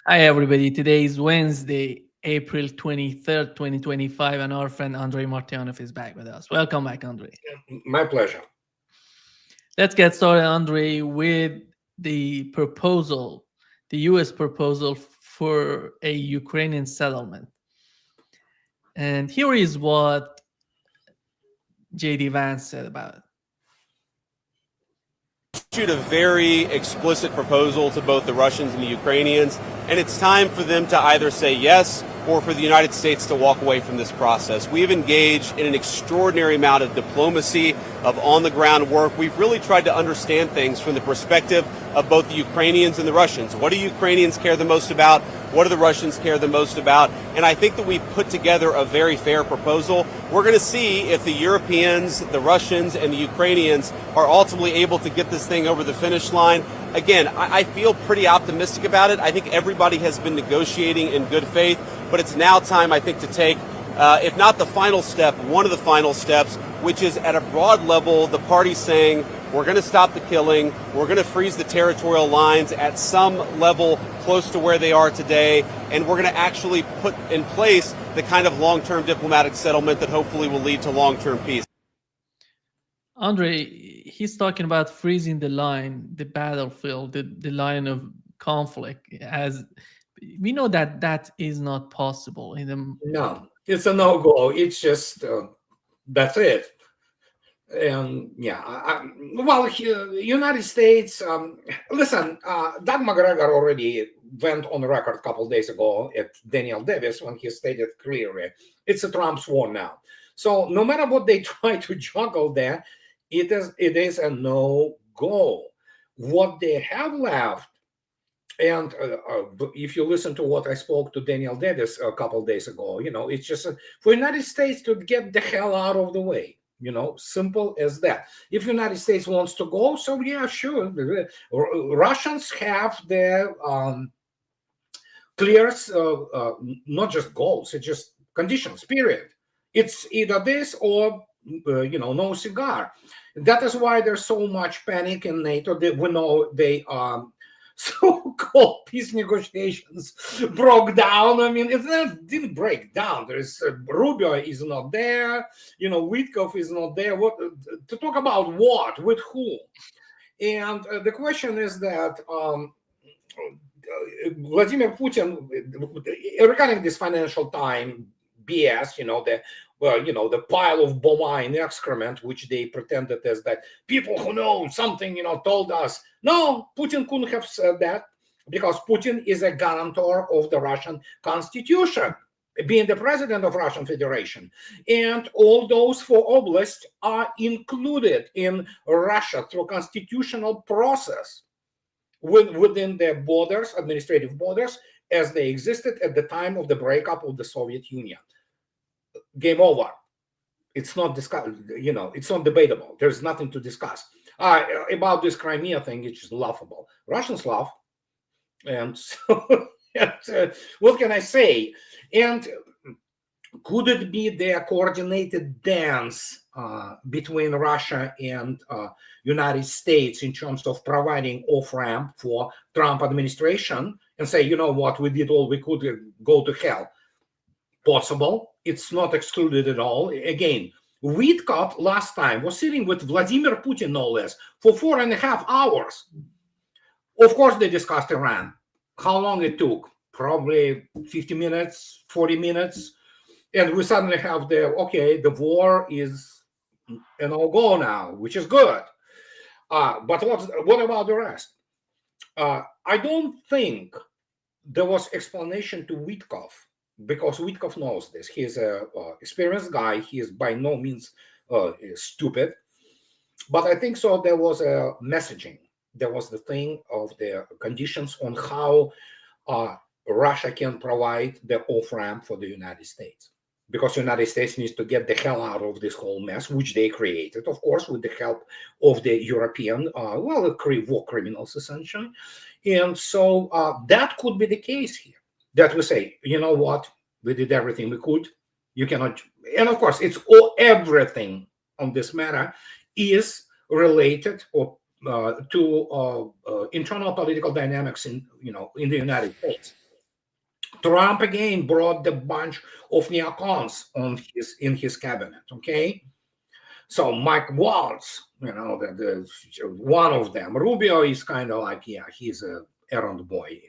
Hi, everybody. Today is Wednesday, April 23rd, 2025, and our friend Andrei Martyanov is back with us. Welcome back, Andrei. My pleasure. Let's get started, Andrei, with the proposal, the US proposal for a Ukrainian settlement. And here is what JD Vance said about it. Issued a very explicit proposal to both the Russians and the Ukrainians, and it's time for them to either say yes or for the United States to walk away from this process. We have engaged in an extraordinary amount of diplomacy, of on-the-ground work. We've really tried to understand things from the perspective of both the Ukrainians and the Russians. What do Ukrainians care the most about? What do the Russians care the most about? And I think that we've put together a very fair proposal. We're going to see if the Europeans, the Russians, and the Ukrainians are ultimately able to get this thing over the finish line. Again, I feel pretty optimistic about it. I think everybody has been negotiating in good faith, but it's now time, I think, to take, if not the final step, one of the final steps, which is at a broad level, the parties saying, we're going to stop the killing, we're going to freeze the territorial lines at some level close to where they are today, and we're going to actually put in place the kind of long-term diplomatic settlement that hopefully will lead to long-term peace. Andrei, he's talking about freezing the line, the battlefield, the line of conflict. As we know that is not possible in the No, it's a no-go. It's just that's it. And yeah, well, United States. Listen, Doug McGregor already went on record a couple days ago at Daniel Davis when he stated clearly it's a Trump's war now. So no matter what they try to juggle there, it is a no-go. What they have left, and if you listen to what I spoke to Daniel Davis a couple days ago, it's just for United States to get the hell out of the way. Simple as that. If United States wants to go, so yeah, sure. Russians have their clear, not just goals, it's just conditions. Period. It's either this or no cigar. That is why there's so much panic in NATO. We know they so-called peace negotiations broke down. I mean, didn't break down. There's Rubio is not there. Witkov is not there. What to talk about? What with who? And the question is that Vladimir Putin, regarding this Financial Times BS, the pile of bovine excrement, which they pretended as that people who know something, told us. No, Putin couldn't have said that because Putin is a guarantor of the Russian Constitution, being the president of Russian Federation. And all those four oblasts are included in Russia through constitutional process within their borders, administrative borders, as they existed at the time of the breakup of the Soviet Union. Game over. It's not discussed. It's not debatable. There's nothing to discuss. About this Crimea thing, it's just laughable. Russians laugh, and so what can I say? And could it be their coordinated dance between Russia and United States in terms of providing off-ramp for Trump administration and say, you know what, we did all we could, go to hell? Possible. It's not excluded at all. Again, Witkov last time was sitting with Vladimir Putin, no less, for 4.5 hours. Of course, they discussed Iran. How long it took? Probably 50 minutes, 40 minutes. And we suddenly have the war is a no-go now, which is good. But what about the rest? I don't think there was explanation to Witkov, because Witkov knows this. He's an experienced guy. He is by no means stupid. But I think so there was a messaging. There was the thing of the conditions on how Russia can provide the off-ramp for the United States. Because the United States needs to get the hell out of this whole mess, which they created, of course, with the help of the European, war criminals, essentially. And so that could be the case here, that we say, you know what, we did everything we could. You cannot, and of course, everything on this matter is related to internal political dynamics in the United States. Trump again brought the bunch of neocons in his cabinet. Okay, so Mike Waltz, the one of them. Rubio is kind of like, yeah, he's a errand boy.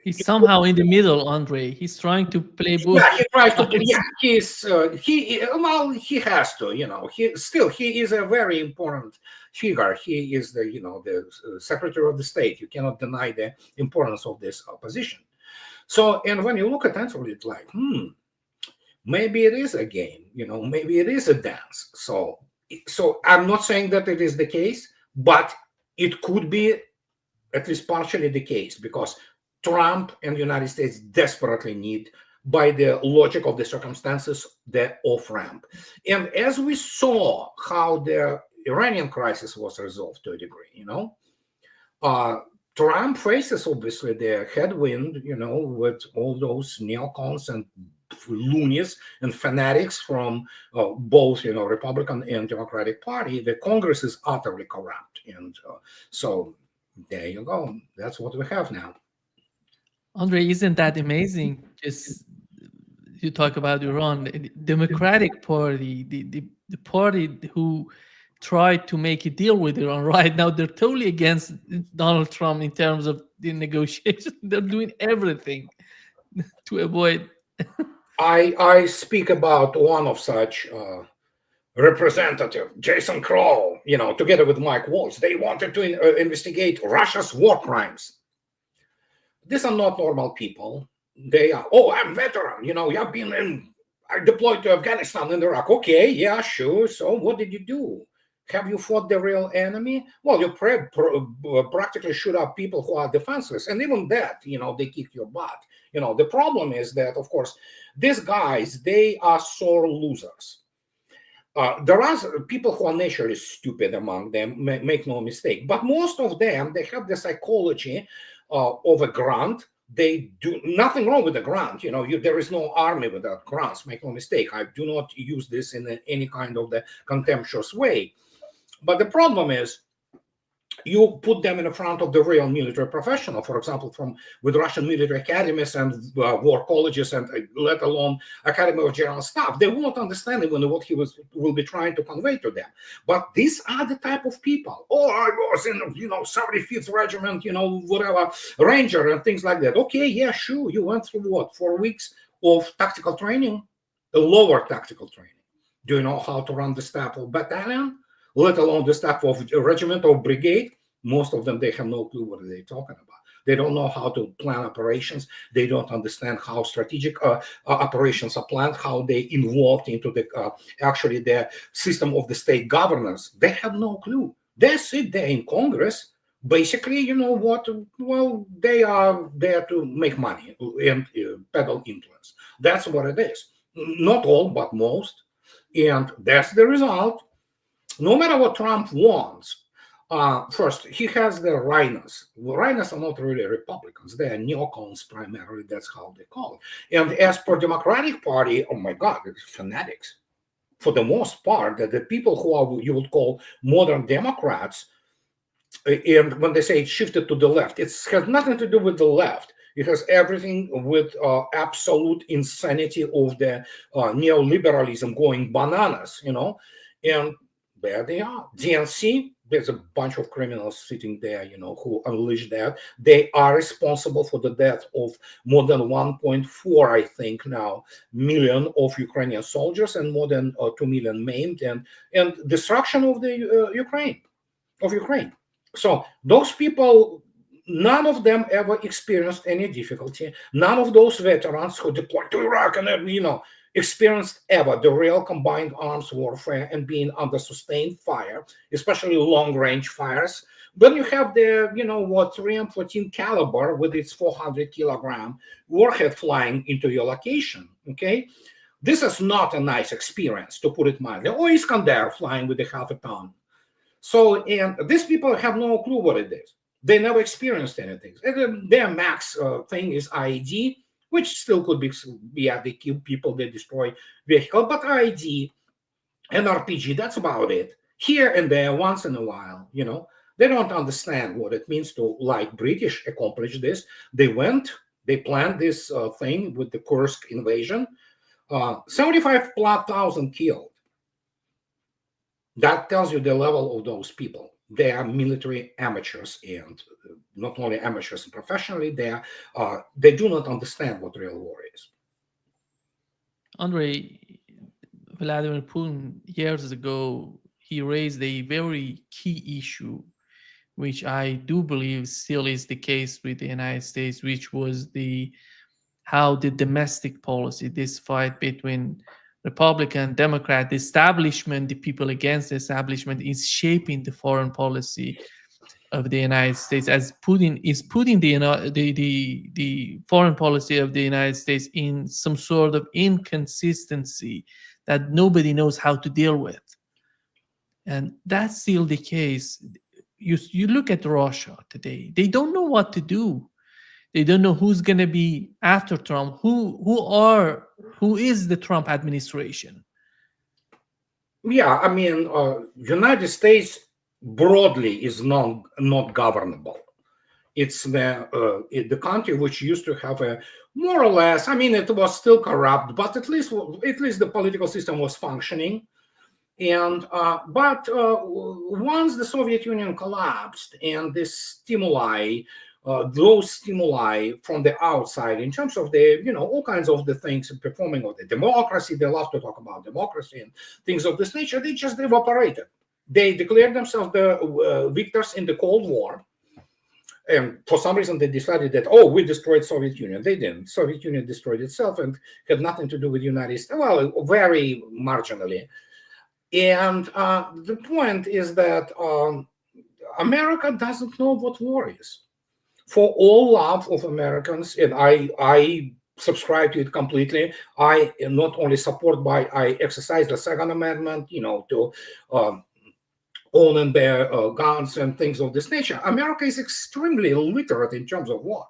He's somehow in the middle, Andrei. He's trying to play both. Yeah, he tries to. sides. Yeah, he has to. He is a very important figure. He is the Secretary of the State. You cannot deny the importance of this position. So, and when you look at it, it's like, maybe it is a game. Maybe it is a dance. So I'm not saying that it is the case, but it could be at least partially the case, because Trump and the United States desperately need, by the logic of the circumstances, the off-ramp. And as we saw how the Iranian crisis was resolved to a degree, Trump faces obviously the headwind, with all those neocons and loonies and fanatics from both, Republican and Democratic Party. The Congress is utterly corrupt. And so there you go. That's what we have now. Andrei, isn't that amazing? Just you talk about Iran, the Democratic Party, the party who tried to make a deal with Iran. Right now, they're totally against Donald Trump in terms of the negotiation. They're doing everything to avoid. I speak about one of such representative, Jason Crow, together with Mike Waltz. They wanted to investigate Russia's war crimes. These are not normal people. They are, I'm veteran, I've been deployed to Afghanistan and Iraq. Okay, yeah, sure. So what did you do? Have you fought the real enemy? Well, you practically shoot up people who are defenseless. And even that, they kick your butt. The problem is that, of course, these guys, they are sore losers. There are people who are naturally stupid among them, make no mistake. But most of them, they have the psychology of a grunt. They do nothing wrong with the grunt. There is no army without grunts. Make no mistake. I do not use this in any kind of the contemptuous way. But the problem is, you put them in front of the real military professional, for example, with Russian military academies and war colleges, and let alone Academy of General Staff. They will not understand even what he will be trying to convey to them. But these are the type of people. I was in 75th Regiment, whatever, Ranger and things like that. Okay, yeah, sure. You went through what, 4 weeks of tactical training, a lower tactical training. Do you know how to run the staff of battalion? Let alone the staff of a regiment or brigade? Most of them, they have no clue what they're talking about. They don't know how to plan operations. They don't understand how strategic operations are planned, how they involved into the system of the state governance. They have no clue. They sit there in Congress. Basically, you know what? Well, they are there to make money and peddle influence. That's what it is. Not all, but most. And that's the result. No matter what Trump wants, first, he has the rhinos. Rhinos are not really Republicans. They are neocons primarily. That's how they call it. And as per Democratic Party, oh my God, it's fanatics. For the most part, the people who are, you would call modern Democrats, and when they say it shifted to the left, it has nothing to do with the left. It has everything with absolute insanity of the neoliberalism going bananas, and there they are. DNC, there's a bunch of criminals sitting there, who unleashed that. They are responsible for the death of more than 1.4, I think now, million of Ukrainian soldiers and more than 2 million maimed and destruction of the Ukraine. So those people, none of them ever experienced any difficulty. None of those veterans who deployed to Iraq and experienced ever the real combined arms warfare and being under sustained fire, especially long-range fires. When you have the, 3M14 caliber with its 400-kilogram warhead flying into your location, okay? This is not a nice experience, to put it mildly. Or Iskander flying with a half a ton. So, and these people have no clue what it is. They never experienced anything. Their max thing is IED, which still could be, they kill people, they destroy vehicle, but IED and RPG, that's about it. Here and there, once in a while, they don't understand what it means to, like British, accomplish this. They went They planned this thing with the Kursk invasion. 75,000 killed. That tells you the level of those people. They are military amateurs, and not only amateurs and professionally, they do not understand what real war is. Andrei, Vladimir Putin, years ago, he raised a very key issue, which I do believe still is the case with the United States, which was how the domestic policy, this fight between Republican, Democrat, the establishment, the people against the establishment, is shaping the foreign policy of the United States, as Putin is putting the foreign policy of the United States in some sort of inconsistency that nobody knows how to deal with. And that's still the case. You look at Russia today, they don't know what to do. They don't know who's going to be after Trump, who is the Trump administration. Yeah, I mean, United States broadly is not governable. It's the country which used to have a more or less. I mean, it was still corrupt, but at least the political system was functioning. And but once the Soviet Union collapsed, and this stimuli, those stimuli from the outside, in terms of the all kinds of the things performing of the democracy, they love to talk about democracy and things of this nature, they just evaporated. They declared themselves the victors in the Cold War. And for some reason, they decided that, we destroyed Soviet Union. They didn't. Soviet Union destroyed itself and had nothing to do with the United States. Well, very marginally. And the point is that America doesn't know what war is. For all love of Americans, and I subscribe to it completely. I not only support, but I exercise the Second Amendment, to own and bear guns and things of this nature. America is extremely illiterate in terms of war.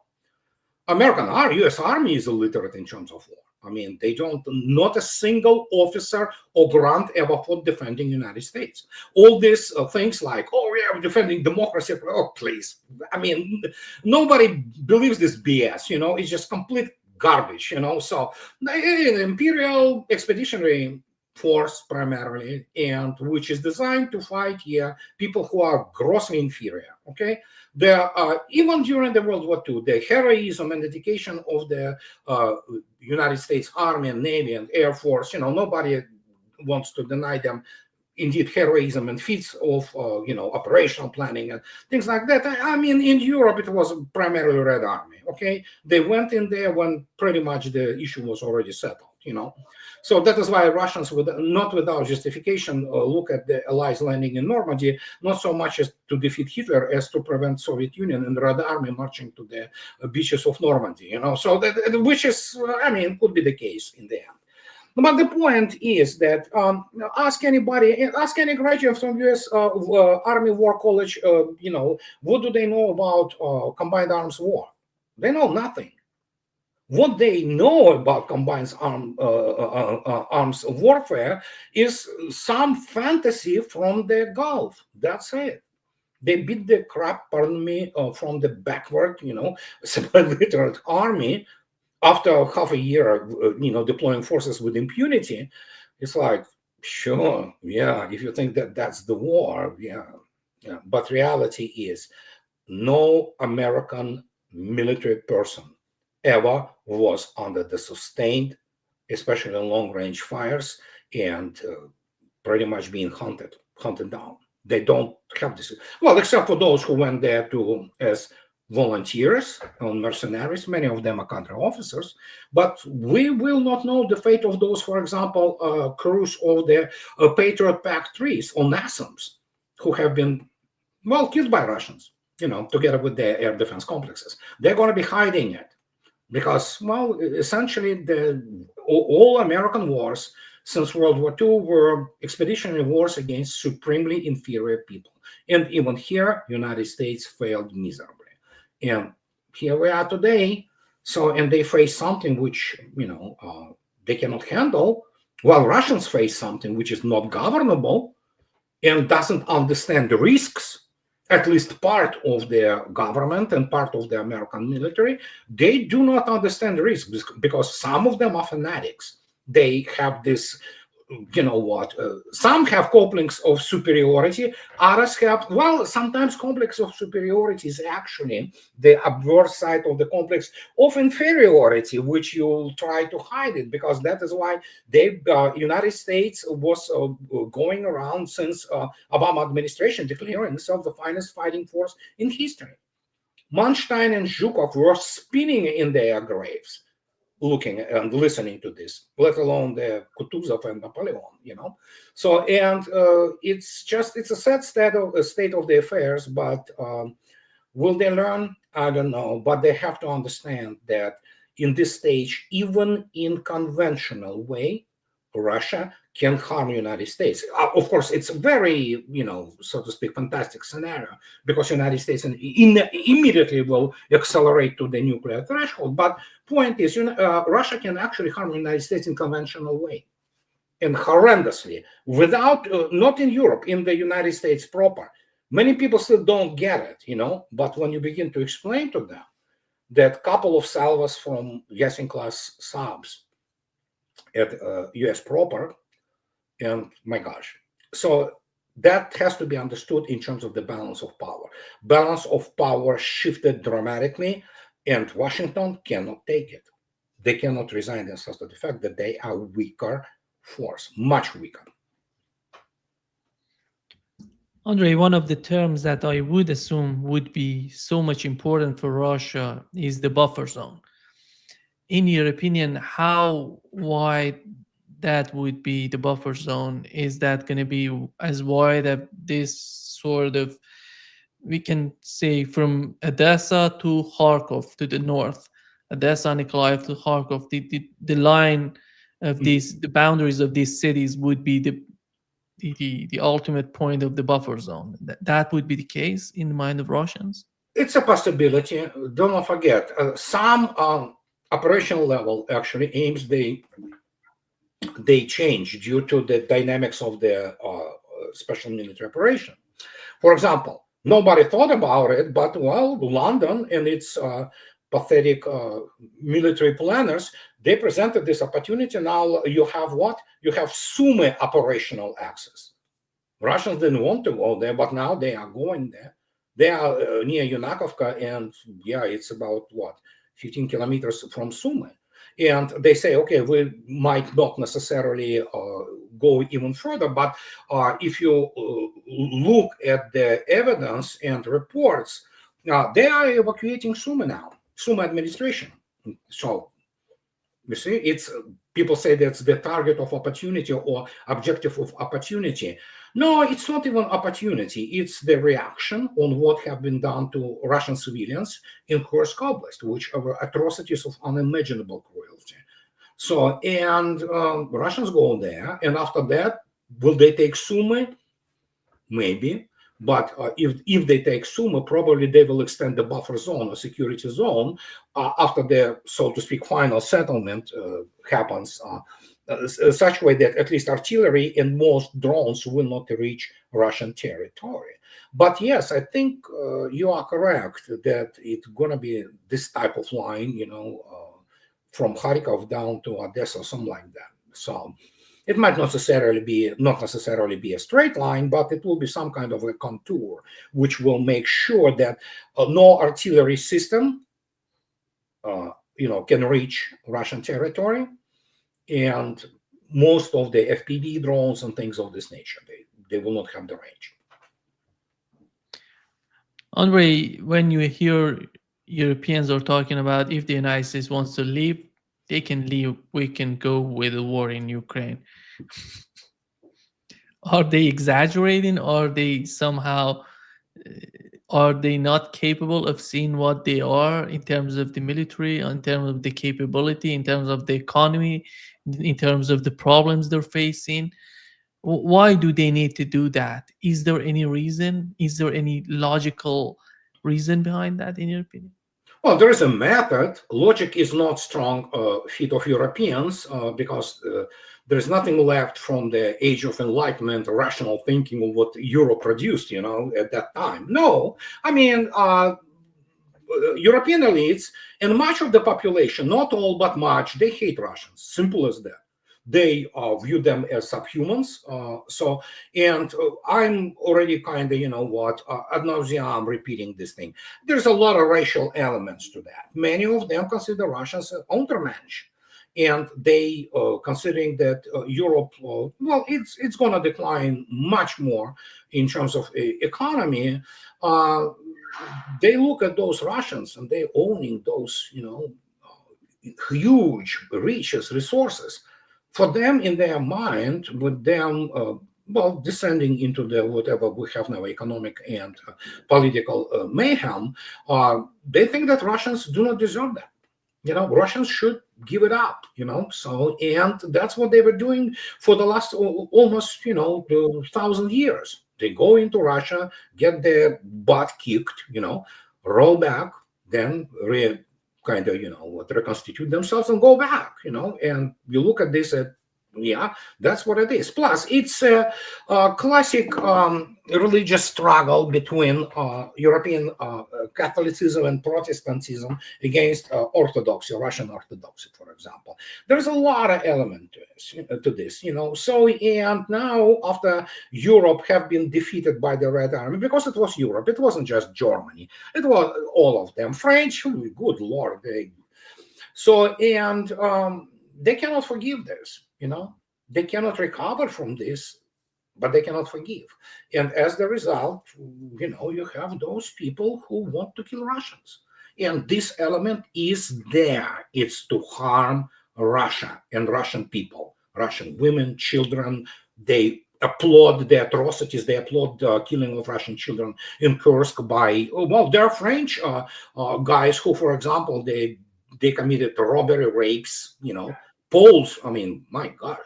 U.S. Army is illiterate in terms of war. I mean, not a single officer or grunt ever fought defending the United States. All these things like, we are defending democracy. Oh, please. I mean, nobody believes this BS, it's just complete garbage, So the Imperial Expeditionary Force primarily, and which is designed to fight people who are grossly inferior. Okay, even during the World War II, the heroism and dedication of the United States Army and Navy and Air Force, nobody wants to deny them. Indeed, heroism and feats of operational planning and things like that. I mean, in Europe, it was primarily Red Army. Okay, they went in there when pretty much the issue was already settled. So that is why Russians, not without justification, look at the Allies landing in Normandy, not so much as to defeat Hitler as to prevent Soviet Union and the Red Army marching to the beaches of Normandy. So which is, could be the case in the end. But the point is that ask any graduate from U.S. Army War College, what do they know about combined arms war? They know nothing. What they know about combined arms warfare is some fantasy from the Gulf. That's it. They beat the crap, pardon me, from the backward, literate army after half a year, deploying forces with impunity. It's like, sure, yeah, if you think that that's the war, yeah. But reality is no American military person ever was under the sustained, especially long-range fires, and pretty much being hunted down. They don't have this. Well, except for those who went there as volunteers or mercenaries. Many of them are country officers. But we will not know the fate of those, for example, crews of the Patriot PAC-3s or NASAMS, who have been, killed by Russians, together with their air defense complexes. They're going to be hiding it. Because, essentially, all American wars since World War II were expeditionary wars against supremely inferior people. And even here, United States failed miserably. And here we are today. And they face something which, they cannot handle, while Russians face something which is not governable and doesn't understand the risks at least part of their government and part of the American military, they do not understand the risk because some of them are fanatics. They have this, you know what, some have complex of superiority, others have, well, sometimes complex of superiority is actually the adverse side of the complex of inferiority, which you try to hide it, because that is why the United States was going around since Obama administration declaring itself the finest fighting force in history. Manstein and Zhukov were spinning in their graves looking and listening to this, let alone the Kutuzov and Napoleon, you know. So, and it's a sad state of the affairs, but will they learn? I don't know, but they have to understand that in this stage, even in conventional way, Russia can harm the United States. Of course, it's a very, you know, so to speak, fantastic scenario because United States immediately will accelerate to the nuclear threshold. But point is, Russia can actually harm the United States in conventional way and horrendously without, not in Europe, in the United States proper. Many people still don't get it, you know, but when you begin to explain to them that couple of salvos from Yasin class subs at US proper, and my gosh, so that has to be understood in terms of the balance of power. Balance of power shifted dramatically, and Washington cannot take it. They cannot resign themselves to the fact that they are weaker force, much weaker. Andrei, one of the terms that I would assume would be so much important for Russia is the buffer zone. In your opinion, how wide that would be the buffer zone? Is that going to be as wide as this sort of, we can say from Odessa to Kharkov to the north, Odessa, Nikolaev to Kharkov, the line of these, the boundaries of these cities would be the ultimate point of the buffer zone. That would be the case in the mind of Russians? It's a possibility. Don't forget, some operational level actually aims they change due to the dynamics of the special military operation. For example, nobody thought about it, but well, London and its pathetic military planners, they presented this opportunity. Now you have what? You have Sumy operational access. Russians didn't want to go there, but now they are going there. They are near Yunakovka, and yeah, it's about what, 15 kilometers from Sumy. And they say, okay, we might not necessarily go even further, but if you look at the evidence and reports, they are evacuating Sumy now, Sumy administration. So you see, it's people say that's the target of opportunity or objective of opportunity. No, it's not even opportunity. It's the reaction on what have been done to Russian civilians in Kursk Oblast, which are atrocities of unimaginable cruelty. So, and Russians go there, and after that, will they take Sumy? Maybe. But if they take Sumy, probably they will extend the buffer zone or security zone after the, so to speak, final settlement happens, such way that at least artillery and most drones will not reach Russian territory. But yes, I think you are correct that it's going to be this type of line, you know, from Kharkov down to Odessa or something like that. So it might not necessarily be a straight line, but it will be some kind of a contour, which will make sure that no artillery system, can reach Russian territory, and most of the FPV drones and things of this nature, they will not have the range. Andrei, when you hear Europeans are talking about if the United States wants to leave, they can leave, we can go with the war in Ukraine. Are they exaggerating? Are they somehow, are they not capable of seeing what they are in terms of the military, in terms of the capability, in terms of the economy, in terms of the problems they're facing? Why do they need to do that? Is there any reason? Is there any logical reason behind that, in your opinion? Well, there is a method. Logic is not strong feat of Europeans because there's nothing left from the age of enlightenment, rational thinking of what Europe produced, at that time. No, I mean, European elites and much of the population, not all but much, they hate Russians. Simple as that. They view them as subhumans. I'm already kind of, ad nauseam repeating this thing. There's a lot of racial elements to that. Many of them consider Russians Untermensch. And they considering that Europe, it's going to decline much more in terms of economy. They look at those Russians and they owning those, huge riches, resources. For them, in their mind, with them, descending into the whatever we have now, economic and political mayhem, they think that Russians do not deserve that. Russians should give it up, and that's what they were doing for the last almost, 1,000 years. They go into Russia, get their butt kicked, roll back, then reconstitute themselves and go back, and you look at this that's what it is. Plus, it's a classic religious struggle between European Catholicism and Protestantism against Orthodoxy, Russian Orthodoxy, for example. There's a lot of element to this, So, and now after Europe have been defeated by the Red Army, because it was Europe, it wasn't just Germany, it was all of them. French, good Lord, they cannot forgive this. They cannot recover from this, but they cannot forgive. And as the result, you have those people who want to kill Russians. And this element is there. It's to harm Russia and Russian people, Russian women, children. They applaud the atrocities. They applaud the killing of Russian children in Kursk by, there are French guys who, for example, they committed robbery, rapes, Poles, I mean, my gosh,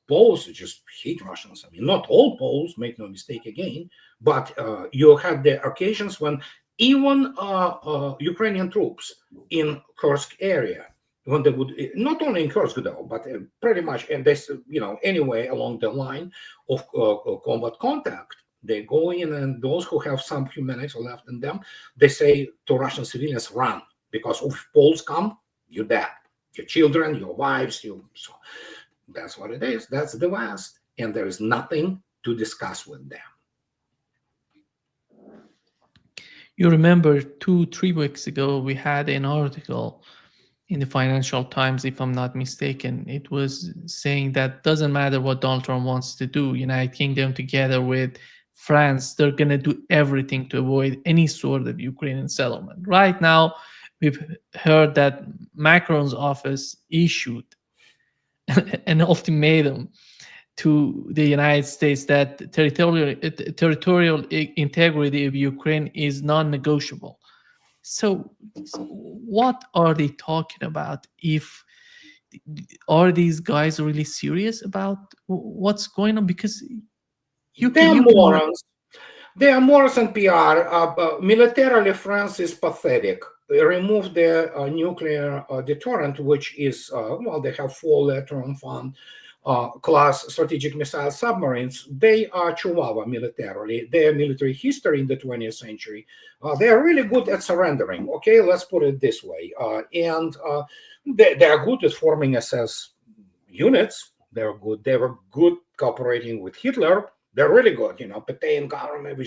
Poles just hate Russians. I mean, not all Poles, make no mistake again, but you had the occasions when even Ukrainian troops in Kursk area, when they would, not only in Kursk though, but pretty much, and this, anyway, along the line of combat contact, they go in, and those who have some humanity left in them, they say to Russian civilians, run, because if Poles come, you're dead. Your children, your wives, so that's what it is. That's the West, and there is nothing to discuss with them. You remember 2-3 weeks ago, we had an article in the Financial Times, if I'm not mistaken. It was saying that doesn't matter what Donald Trump wants to do, United Kingdom together with France, they're going to do everything to avoid any sort of Ukrainian settlement. Right now, we've heard that Macron's office issued an ultimatum to the United States that territorial integrity of Ukraine is non-negotiable. So what are they talking about? Are these guys really serious about what's going on? Because they're morons. They are morons and PR. Militarily, France is pathetic. They removed the nuclear deterrent, which is, they have 4 Triumph class strategic missile submarines. They are Chihuahua militarily. Their military history in the 20th century, they are really good at surrendering. Okay, let's put it this way. And they are good at forming SS units. They're good. They were good cooperating with Hitler. They're really good, Petain government,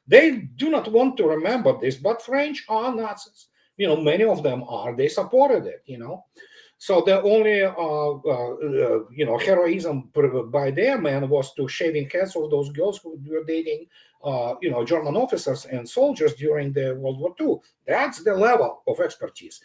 they do not want to remember this, but French are Nazis. Many of them are. They supported it, So the only, heroism by their men was to shaving heads of those girls who were dating, German officers and soldiers during the World War II. That's the level of expertise.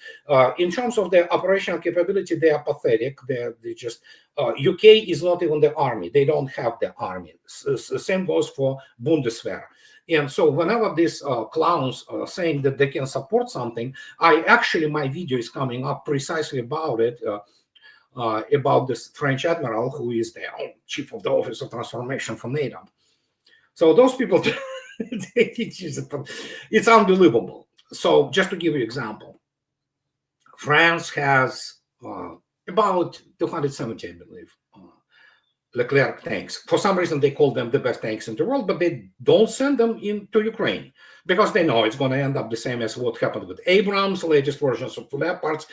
In terms of their operational capability, they are pathetic. They just, UK is not even the army. They don't have the army. Same goes for Bundeswehr. And so whenever these clowns are saying that they can support something, my video is coming up precisely about it, about this French admiral who is the chief of the Office of Transformation for NATO. So those people, it's unbelievable. So just to give you example, France has about 270, I believe, Leclerc tanks. For some reason, they call them the best tanks in the world, but they don't send them into Ukraine because they know it's going to end up the same as what happened with Abrams, latest versions of Leopards.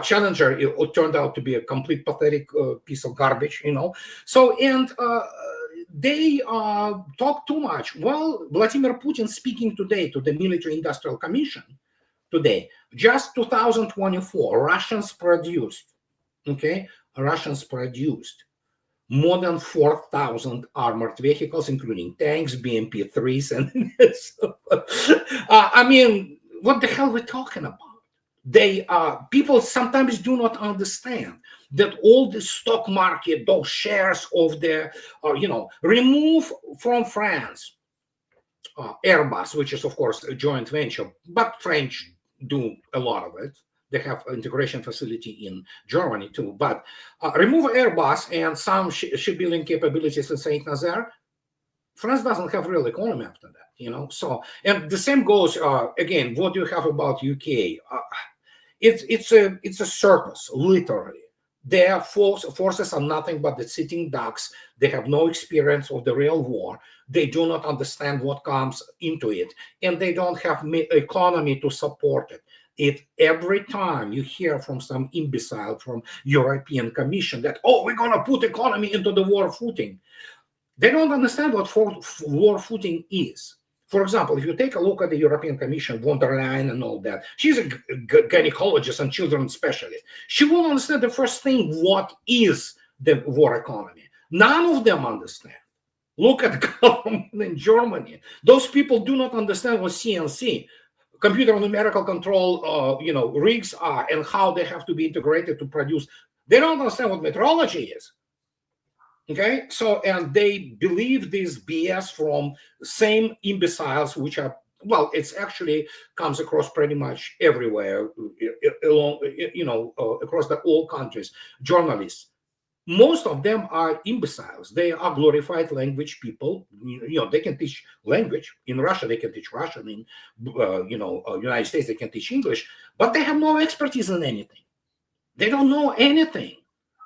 Challenger, it turned out to be a complete pathetic piece of garbage, So, and they talk too much. Well, Vladimir Putin speaking today to the Military Industrial Commission today, just 2024, Russians produced more than 4,000 armored vehicles, including tanks, BMP-3s, and I mean, what the hell are we talking about? People sometimes do not understand that all the stock market, those shares of the, remove from France Airbus, which is of course a joint venture, but French do a lot of it. They have an integration facility in Germany too. But remove Airbus and some shipbuilding capabilities in Saint Nazaire, France doesn't have real economy after that, So, and the same goes again. What do you have about UK? It's a circus, literally. Their forces are nothing but the sitting ducks. They have no experience of the real war. They do not understand what comes into it, and they don't have economy to support it. Every time you hear from some imbecile from European Commission that, we're going to put economy into the war footing, they don't understand what war footing is. For example, if you take a look at the European Commission, von der Leyen and all that, she's a gynecologist and children's specialist. She will understand the first thing, what is the war economy. None of them understand. Look at the government in Germany. Those people do not understand what CNC, computer numerical control, rigs are and how they have to be integrated to produce. They don't understand what metrology is. Okay, so, and they believe this BS from same imbeciles, which are, well, it's actually comes across pretty much everywhere, across all countries, journalists. Most of them are imbeciles. They are glorified language people. They can teach language. In Russia, they can teach Russian. In, United States, they can teach English, but they have no expertise in anything. They don't know anything.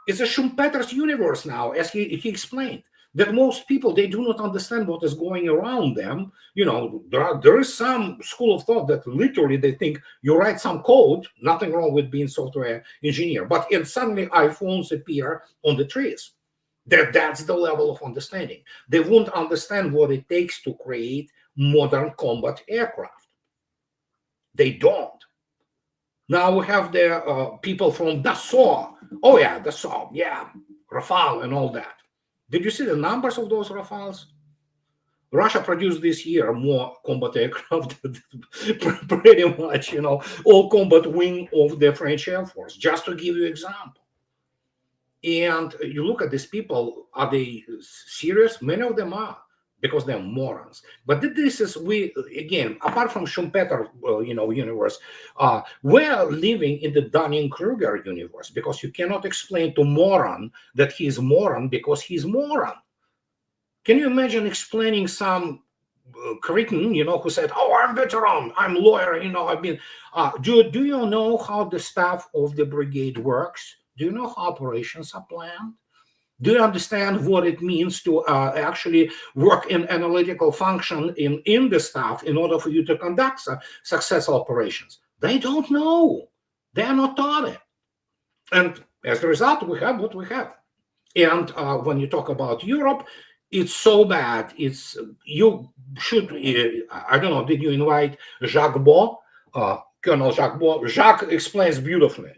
It's a Schumpeter's universe now, as he explained, that most people, they do not understand what is going around them. There is some school of thought that literally they think you write some code, nothing wrong with being software engineer, but suddenly iPhones appear on the trees. That's the level of understanding. They won't understand what it takes to create modern combat aircraft. They don't. Now we have the people from Dassault. Oh yeah, Dassault, yeah, Rafale and all that. Did you see the numbers of those Rafales? Russia produced this year more combat aircraft, pretty much, all combat wing of the French Air Force, just to give you an example. And you look at these people, are they serious? Many of them are, because they're morons. But this is, again, apart from Schumpeter, universe, we're living in the Dunning-Kruger universe, because you cannot explain to moron that he's moron because he's moron. Can you imagine explaining some cretin, who said, I'm veteran, I'm lawyer, I've been, do you know how the staff of the brigade works? Do you know how operations are planned? Do you understand what it means to actually work in analytical function in the staff in order for you to conduct successful operations? They don't know. They are not taught it. And as a result, we have what we have. And when you talk about Europe, it's so bad. You should, I don't know, did you invite Jacques Beau, Colonel Jacques Beau? Jacques explains beautifully,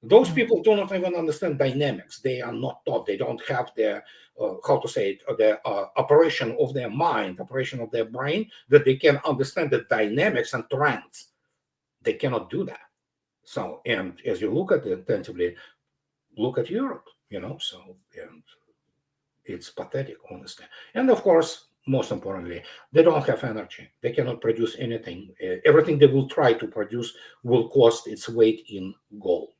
Those people do not even understand dynamics. They are not taught. They don't have the, the operation of their mind, operation of their brain, that they can understand the dynamics and trends. They cannot do that. So, and as you look at it intensively, look at Europe, and it's pathetic, honestly. And of course, most importantly, they don't have energy. They cannot produce anything. Everything they will try to produce will cost its weight in gold.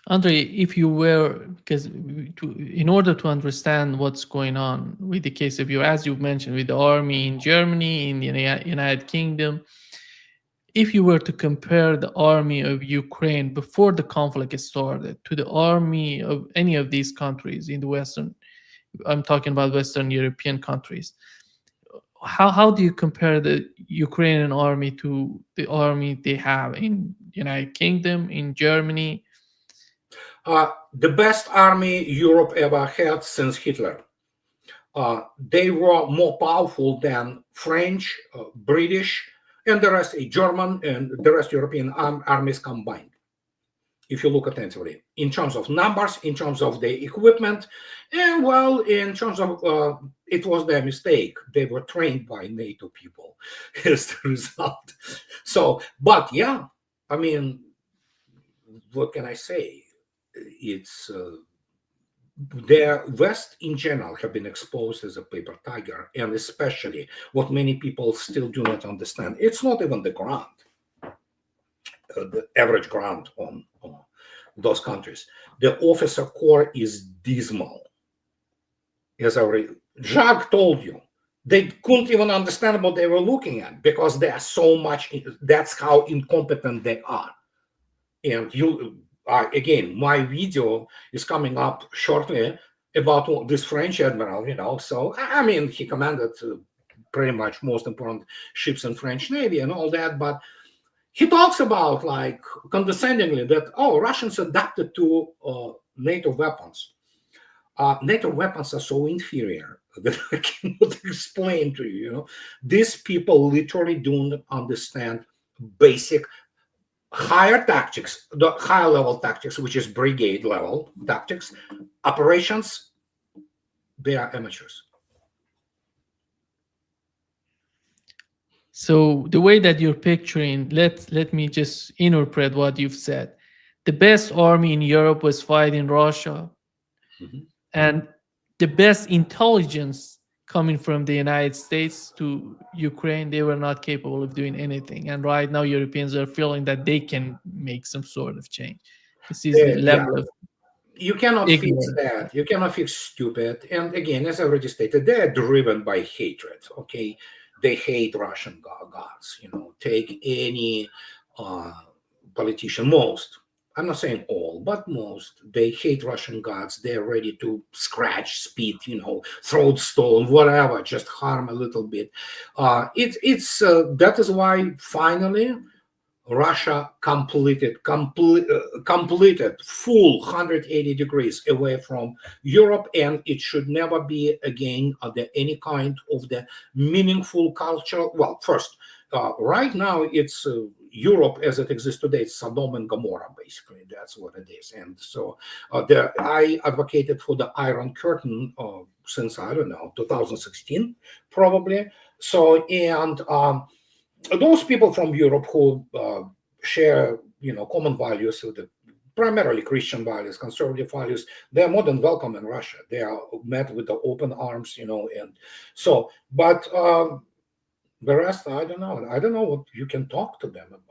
Andre, if you were, because in order to understand what's going on with the case of you, as you mentioned, with the army in Germany, in the United Kingdom, if you were to compare the army of Ukraine before the conflict started to the army of any of these countries in the Western, I'm talking about Western European countries, how do you compare the Ukrainian army to the army they have in United Kingdom, in Germany? The best army Europe ever had since Hitler. They were more powerful than French, British, and the rest, German, and the rest European armies combined. If you look attentively, in terms of numbers, in terms of the equipment, and well, in terms of it was their mistake. They were trained by NATO people as the result. So, but yeah, I mean, what can I say? It's the West in general have been exposed as a paper tiger, and especially what many people still do not understand. It's not even the ground, the average ground on those countries. The officer corps is dismal. As Jacques told you, they couldn't even understand what they were looking at because they are so much. That's how incompetent they are. And you again, my video is coming up shortly about this French admiral. So I mean, he commanded pretty much most important ships in French Navy and all that, but he talks about, like, condescendingly, that Russians adapted to NATO weapons. NATO weapons are so inferior that I cannot explain to you. These people literally don't understand basic higher tactics, the higher level tactics, which is brigade level tactics. Operations, they are amateurs. So the way that you're picturing, let me just interpret what you've said. The best army in Europe was fighting Russia, and the best intelligence coming from the United States to Ukraine, they were not capable of doing anything. And right now, Europeans are feeling that they can make some sort of change. This is the level of you cannot ignorance. fix that. You cannot fix stupid. And again, as I already stated, they are driven by hatred. Okay, they hate Russian gods. Take any politician, most. I'm not saying all, but most. They hate Russian gods. They're ready to scratch, spit, throw stone, whatever, just harm a little bit. That is why finally Russia completed full 180 degrees away from Europe, and it should never be again any kind of the meaningful culture. Well, first, right now it's Europe as it exists today. It's Sodom and Gomorrah, basically. That's what it is. And so I advocated for the Iron Curtain since, I don't know, 2016, probably. So, and those people from Europe who share, common values, primarily Christian values, conservative values, they are more than welcome in Russia. They are met with the open arms, and so. But the rest, I don't know. I don't know what you can talk to them about.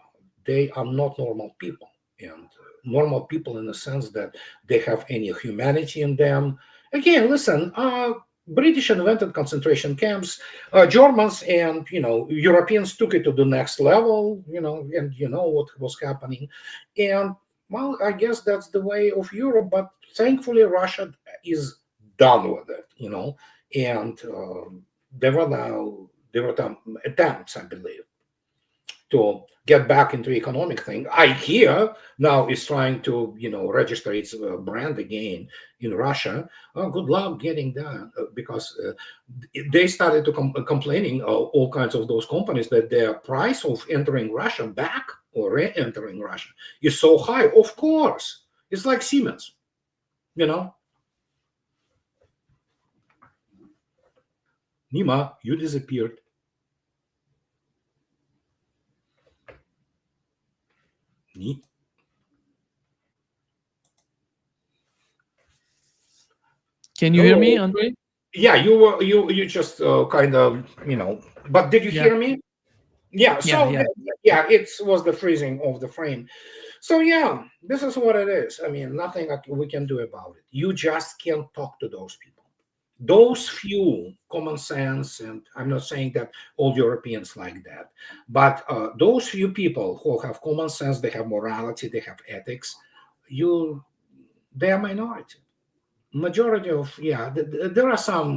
They are not normal people, and normal people in the sense that they have any humanity in them. Again, listen. British invented concentration camps. Germans and Europeans took it to the next level. And what was happening. And well, I guess that's the way of Europe. But thankfully, Russia is done with it. And there were attempts, I believe, to get back into economic thing. IKEA now is trying to, register its brand again in Russia. Oh, good luck getting that, because they started to complaining, all kinds of those companies, that their price of entering Russia back or re-entering Russia is so high. Of course, it's like Siemens, Nima, you disappeared. Can you hear me, Andrei? Yeah, you just kind of, but did you hear me? Yeah. So Yeah. yeah, it was the freezing of the frame. So yeah, this is what it is. I mean, nothing that we can do about it. You just can't talk to those people. Those few common sense, and I'm not saying that all Europeans like that, but those few people who have common sense, they have morality, they have ethics, they are minority. Majority of, yeah, there are some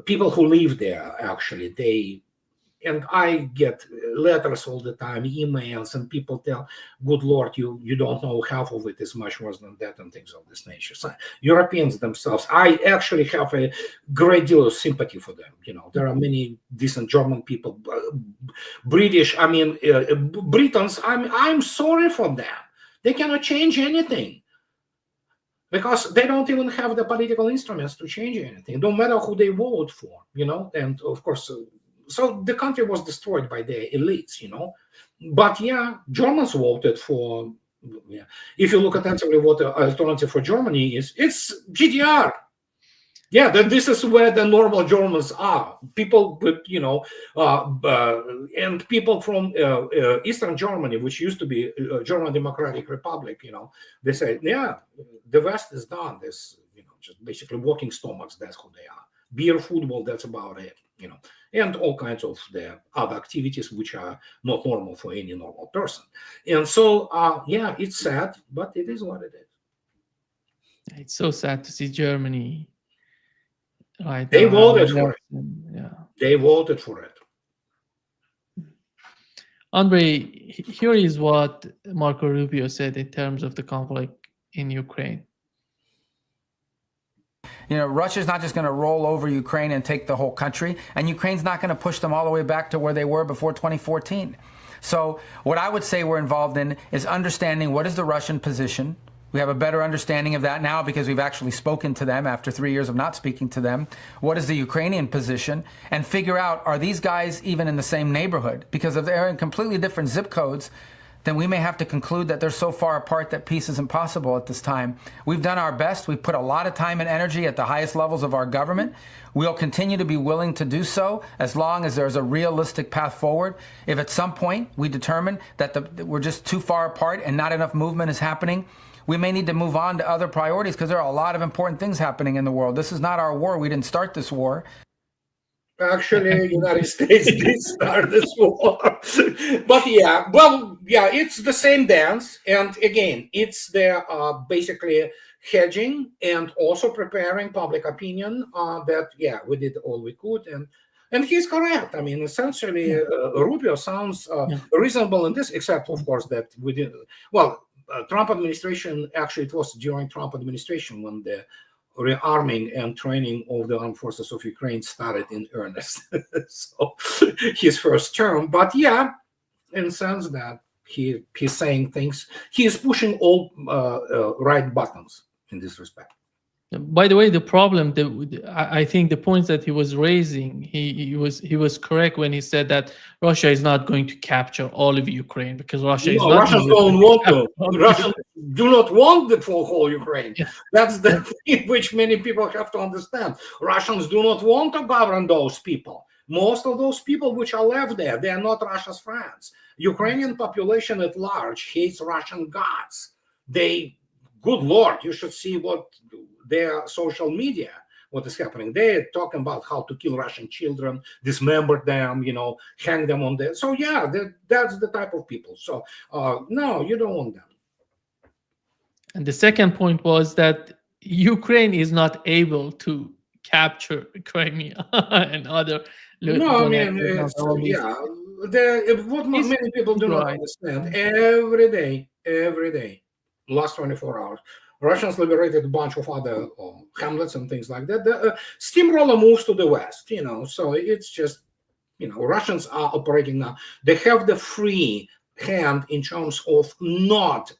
people who live there. Actually, and I get letters all the time, emails, and people tell, "Good Lord, you don't know, half of it is much worse than that," and things of this nature. So Europeans themselves, I actually have a great deal of sympathy for them. There are many decent German people, British. I mean, Britons. I'm sorry for them. They cannot change anything, because they don't even have the political instruments to change anything. No matter who they vote for, and of course, so the country was destroyed by the elites, But yeah, Germans voted for. Yeah. If you look attentively, what the alternative for Germany is, it's GDR. Yeah, this is where the normal Germans are. People with, and people from Eastern Germany, which used to be German Democratic Republic, they say, yeah, the West is done. This, just basically walking stomachs, that's who they are. Beer, football, that's about it, and all kinds of the other activities which are not normal for any normal person. And so, yeah, it's sad, but it is what it is. It's so sad to see Germany right They now. voted for it. Yeah. They voted for it. Andrei, here is what Marco Rubio said in terms of the conflict in Ukraine. Russia's not just going to roll over Ukraine and take the whole country, and Ukraine's not going to push them all the way back to where they were before 2014. So what I would say we're involved in is understanding what is the Russian position. We have a better understanding of that now because we've actually spoken to them after 3 years of not speaking to them. What is the Ukrainian position? And figure out, are these guys even in the same neighborhood? Because if they're in completely different zip codes, then we may have to conclude that they're so far apart that peace is impossible at this time. We've done our best. We've put a lot of time and energy at the highest levels of our government. We'll continue to be willing to do so as long as there's a realistic path forward. If at some point we determine that we're just too far apart and not enough movement is happening, we may need to move on to other priorities because there are a lot of important things happening in the world. This is not our war. We didn't start this war. Actually, United States did start this war. But yeah, well, yeah, it's the same dance. And again, it's the basically hedging and also preparing public opinion that, yeah, we did all we could. And he's correct. I mean, essentially, Rubio sounds reasonable in this, except, of course, that we did. Well, Trump administration, actually, it was during Trump administration when the rearming and training of the armed forces of Ukraine started in earnest. So his first term, but yeah, in the sense that he's saying things, he is pushing all right buttons in this respect. By the way, the problem that I think the points that he was raising, he was correct when he said that Russia is not going to capture all of Ukraine because Russians don't want to. Russians do not want the full whole Ukraine. Yeah. That's the thing which many people have to understand. Russians do not want to govern those people. Most of those people which are left there, they are not Russia's friends. Ukrainian population at large hates Russian gods. Good Lord, you should see what their social media, what is happening. They're talking about how to kill Russian children, dismember them, hang them on there. So yeah, that's the type of people. So no, you don't want them. And the second point was that Ukraine is not able to capture Crimea and other. No, I mean, what many people do not understand, every day, last 24 hours, Russians liberated a bunch of other hamlets and things like that. The steamroller moves to the west, so it's just, Russians are operating now. They have the free hand in terms of not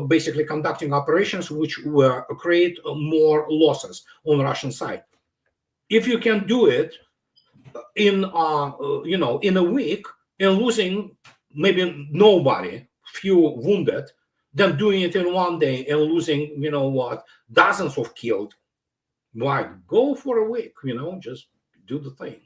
basically conducting operations which will create more losses on the Russian side. If you can do it in a week and losing maybe nobody, few wounded, than doing it in one day and losing, dozens of killed. Why? Go for a week, just do the thing,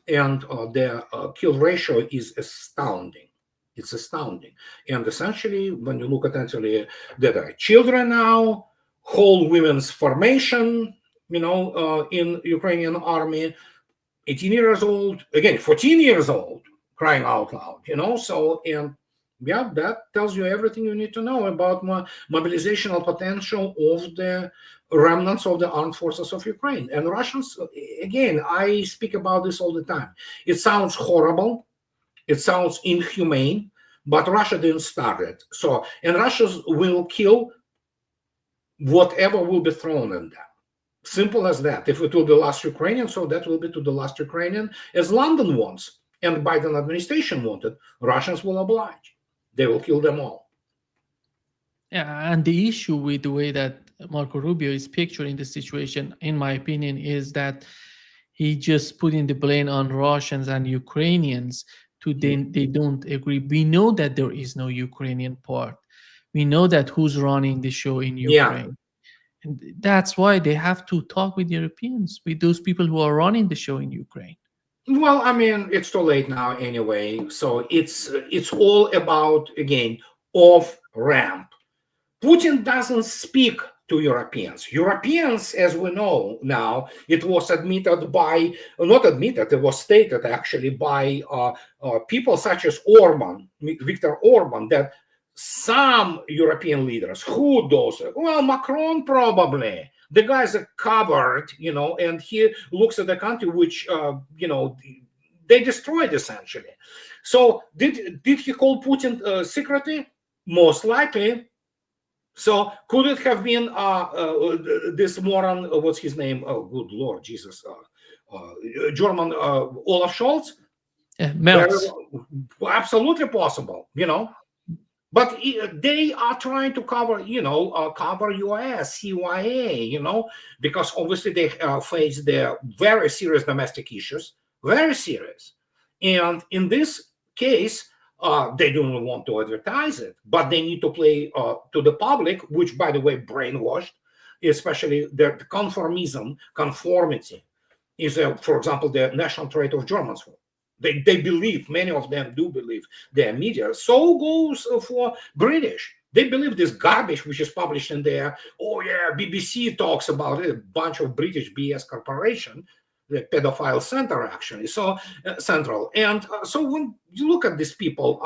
and the kill ratio is astounding. It's astounding. And essentially, when you look at actually, there are children now, whole women's formation, in Ukrainian army, 18 years old, again, 14 years old, crying out loud, So, and yeah, that tells you everything you need to know about mobilizational potential of the remnants of the armed forces of Ukraine. And Russians, again, I speak about this all the time. It sounds horrible. It sounds inhumane, but Russia didn't start it. So, and Russians will kill whatever will be thrown at them. Simple as that. If it will be last Ukrainian, so that will be to the last Ukrainian, as London wants and Biden administration wanted. Russians will oblige. They will kill them all. Yeah, and the issue with the way that Marco Rubio is picturing the situation, in my opinion, is that he just putting the blame on Russians and Ukrainians they don't agree. We know that there is no Ukrainian part. We know that who's running the show in Ukraine. Yeah. And that's why they have to talk with Europeans, with those people who are running the show in Ukraine. Well, I mean, it's too late now anyway. So it's all about, again, off ramp. Putin doesn't speak to Europeans. Europeans, as we know now, it was admitted by, not admitted, it was stated actually by people such as Viktor Orban, that some European leaders, who those? Well, Macron probably. The guys are covered, and he looks at the country which, they destroyed essentially. So did he call Putin secretly? Most likely. So could it have been this moron, what's his name? Oh, good Lord, Jesus. German Olaf Scholz? Absolutely possible, But they are trying to cover, cover US, CIA, because obviously they face their very serious domestic issues, very serious. And in this case, they don't want to advertise it, but they need to play to the public, which, by the way, brainwashed, especially the conformity is, for example, the national trait of Germans. They believe, many of them do believe, their media. So goes for British. They believe this garbage which is published in there. Oh yeah, BBC talks about it, a bunch of British BS corporation, the pedophile center actually, so central. And so when you look at these people,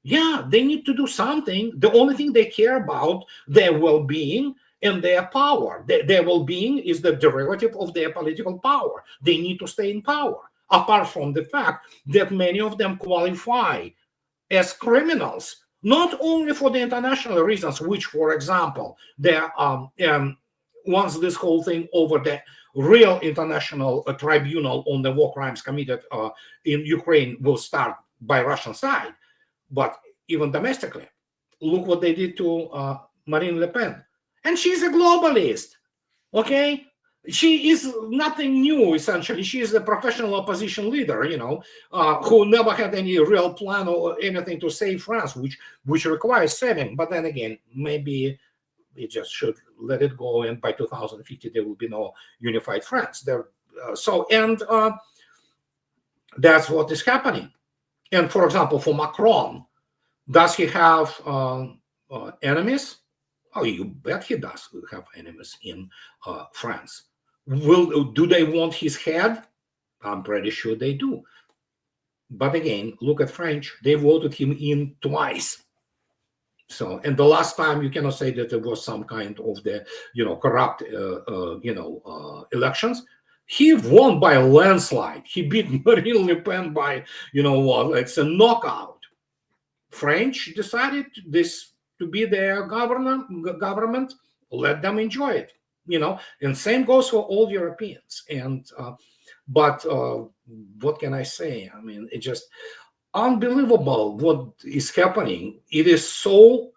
they need to do something. The only thing they care about, their well-being and their power. Their well-being is the derivative of their political power. They need to stay in power, apart from the fact that many of them qualify as criminals, not only for the international reasons, which, for example, there once this whole thing over the real international tribunal on the war crimes committed in Ukraine will start by Russian side, but even domestically. Look what they did to Marine Le Pen. And she's a globalist, okay? She is nothing new, essentially. She is a professional opposition leader, who never had any real plan or anything to save France, which requires saving. But then again, maybe it just should let it go, and by 2050 there will be no unified France. That's what is happening. And for example, for Macron, does he have enemies? Oh, you bet he does have enemies in France. Do they want his head? I'm pretty sure they do. But again, look at French. They voted him in twice. So, and the last time you cannot say that there was some kind of the, corrupt, elections. He won by a landslide. He beat Marine Le Pen by, it's a knockout. French decided this to be their government. Let them enjoy it, and same goes for all Europeans. And, but what can I say? I mean, it's just unbelievable what is happening. It is so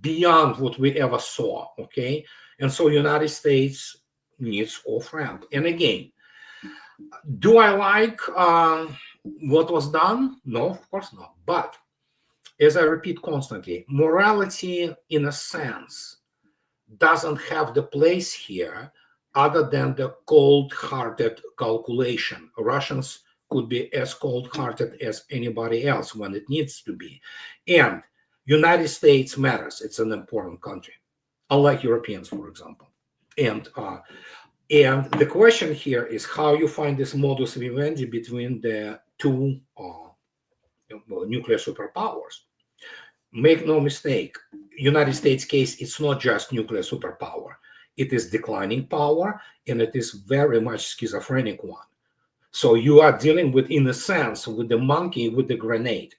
beyond what we ever saw, okay? And so United States needs off-ramp. And again, do I like what was done? No, of course not. But as I repeat constantly, morality, in a sense, doesn't have the place here other than the cold-hearted calculation. Russians could be as cold-hearted as anybody else when it needs to be. And United States matters. It's an important country, unlike Europeans, for example. And the question here is how you find this modus vivendi between the two nuclear superpowers. Make no mistake, United States case, it's not just nuclear superpower. It is declining power, and it is very much schizophrenic one. So you are dealing with, in a sense, with the monkey with the grenade.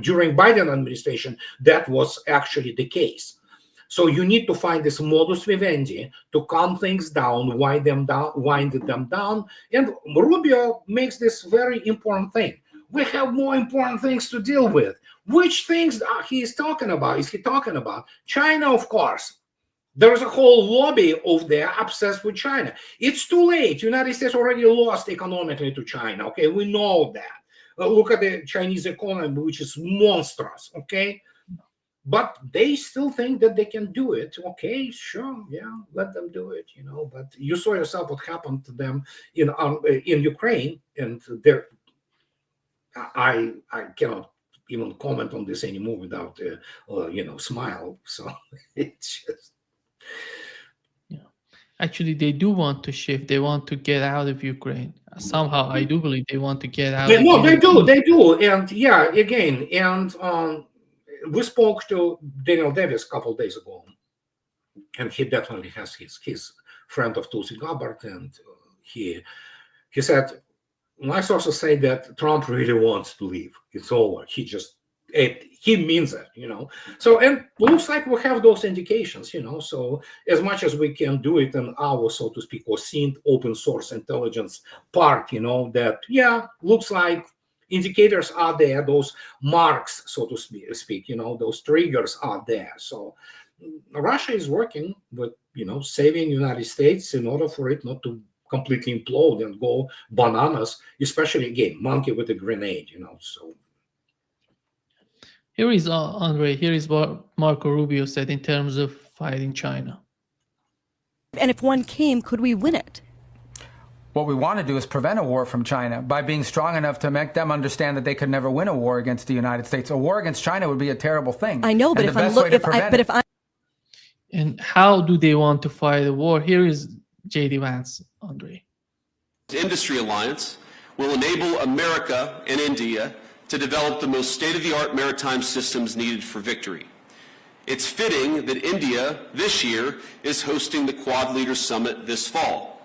During Biden administration, that was actually the case. So you need to find this modus vivendi to calm things down, wind them down. And Rubio makes this very important thing. We have more important things to deal with. Which things he is talking about? Is he talking about China? Of course. There's a whole lobby of there obsessed with China. It's too late. United States already lost economically to China. Okay, we know that. Look at the Chinese economy, which is monstrous. Okay, but they still think that they can do it. Okay, sure, yeah, let them do it. You know, but you saw yourself what happened to them in Ukraine, and there, I cannot even comment on this anymore without smile. So it's just. Yeah. Actually, they do want to shift. They want to get out of Ukraine. Somehow, I do believe they want to get out. No, they do. And yeah, again, and we spoke to Daniel Davis a couple of days ago, and he definitely has his friend of Tulsi Gabbard, and he said, my sources say that Trump really wants to leave. It's over. He means it, you know. So, and looks like we have those indications, you know. So as much as we can do it in our, so to speak, or seen open source intelligence part, you know, that, yeah, looks like indicators are there, those marks, so to speak, you know, those triggers are there. So Russia is working with, you know, saving United States in order for it not to completely implode and go bananas, especially, again, monkey with a grenade, you know. So here is Andrei. Here is what Marco Rubio said in terms of fighting China. And if one came, could we win it? What we want to do is prevent a war from China by being strong enough to make them understand that they could never win a war against the United States. A war against China would be a terrible thing. I know, but and how do they want to fight a war? Here is J.D. Vance, Andrei. The Industry Alliance will enable America and India to develop the most state-of-the-art maritime systems needed for victory. It's fitting that India this year is hosting the Quad Leaders Summit this fall.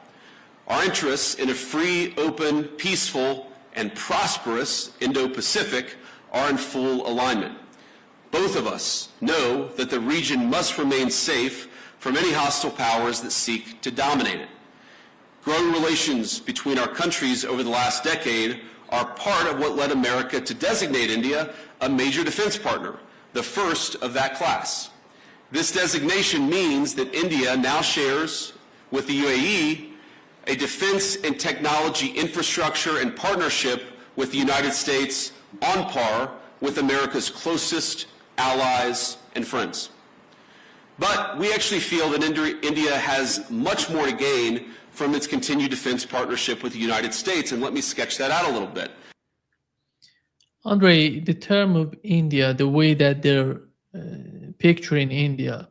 Our interests in a free, open, peaceful, and prosperous Indo-Pacific are in full alignment. Both of us know that the region must remain safe from any hostile powers that seek to dominate it. Growing relations between our countries over the last decade are part of what led America to designate India a major defense partner, the first of that class. This designation means that India now shares with the UAE a defense and technology infrastructure and partnership with the United States on par with America's closest allies and friends. But we actually feel that India has much more to gain from its continued defense partnership with the United States, and let me sketch that out a little bit. Andrei, the term of India, the way that they're picturing India,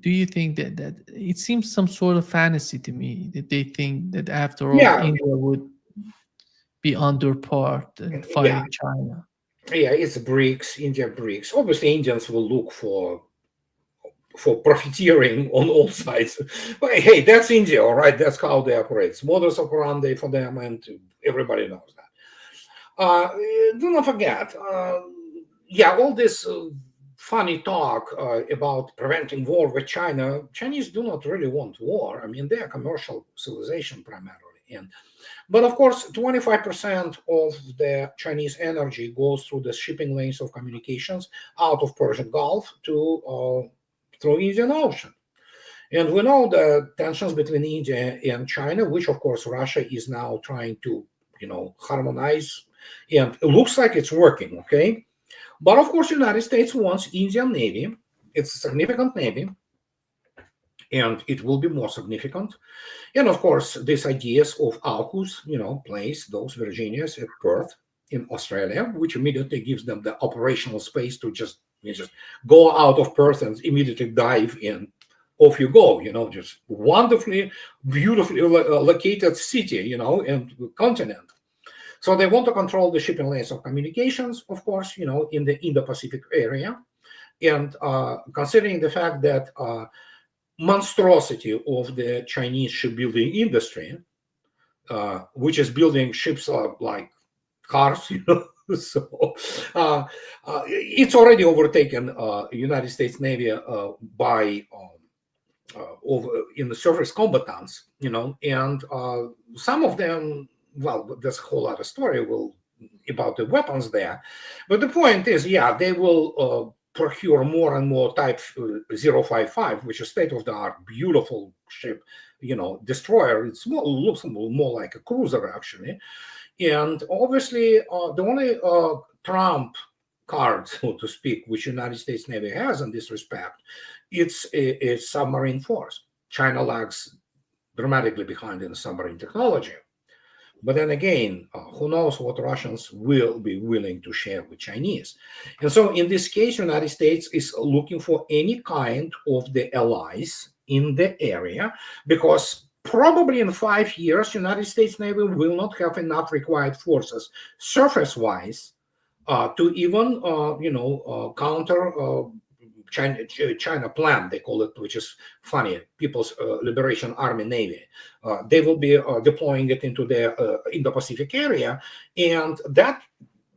do you think that it seems some sort of fantasy to me, that they think that after all, India would be under part and fighting China? Yeah, it's BRICS, India BRICS. Obviously, Indians will look for profiteering on all sides. But hey, that's India, all right? That's how they operate. Modus operandi for them, and everybody knows that. Do not forget, all this funny talk about preventing war with China. Chinese do not really want war. I mean, they are commercial civilization primarily. But of course, 25% of the Chinese energy goes through the shipping lanes of communications out of Persian Gulf to through Indian Ocean. And we know the tensions between India and China, which of course Russia is now trying to, harmonize. And it looks like it's working, okay? But of course, United States wants Indian Navy. It's a significant Navy. and it will be more significant. And of course, these ideas of AUKUS, place those Virginias at Perth in Australia, which immediately gives them the operational space to just go out of Perth and immediately dive in. Off you go, just wonderfully, beautifully located city, and continent. So they want to control the shipping lanes of communications, of course, in the Indo-Pacific area. And considering the fact that monstrosity of the Chinese shipbuilding industry, which is building ships like cars, so it's already overtaken United States Navy by over in the surface combatants, and some of them, well, there's a whole lot of story about the weapons there, but the point is, they will procure more and more Type 055, which is state-of-the-art, beautiful ship, destroyer. It looks more like a cruiser, actually. And obviously, the only trump card, so to speak, which United States Navy has in this respect, it's a submarine force. China lags dramatically behind in submarine technology. But then again, who knows what Russians will be willing to share with Chinese. And so in this case, United States is looking for any kind of the allies in the area, because probably in 5 years, United States Navy will not have enough required forces surface-wise to even, counter China plan, they call it, which is funny, People's Liberation Army Navy. They will be deploying it into the Indo-Pacific area, and that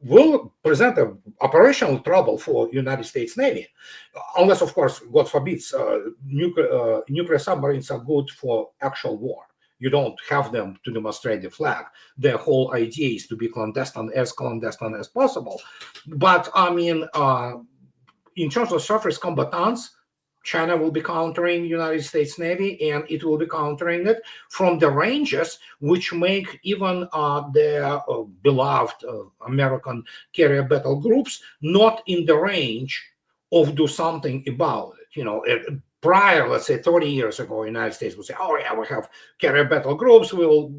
will present an operational trouble for United States Navy, unless, of course, God forbids, nuclear submarines are good for actual war. You don't have them to demonstrate the flag. The whole idea is to be clandestine as possible. But I mean, in terms of surface combatants, China will be countering United States Navy, and it will be countering it from the ranges which make even the beloved American carrier battle groups not in the range of do something about it. Prior, let's say 30 years ago, United States would say, oh yeah, we have carrier battle groups, we'll,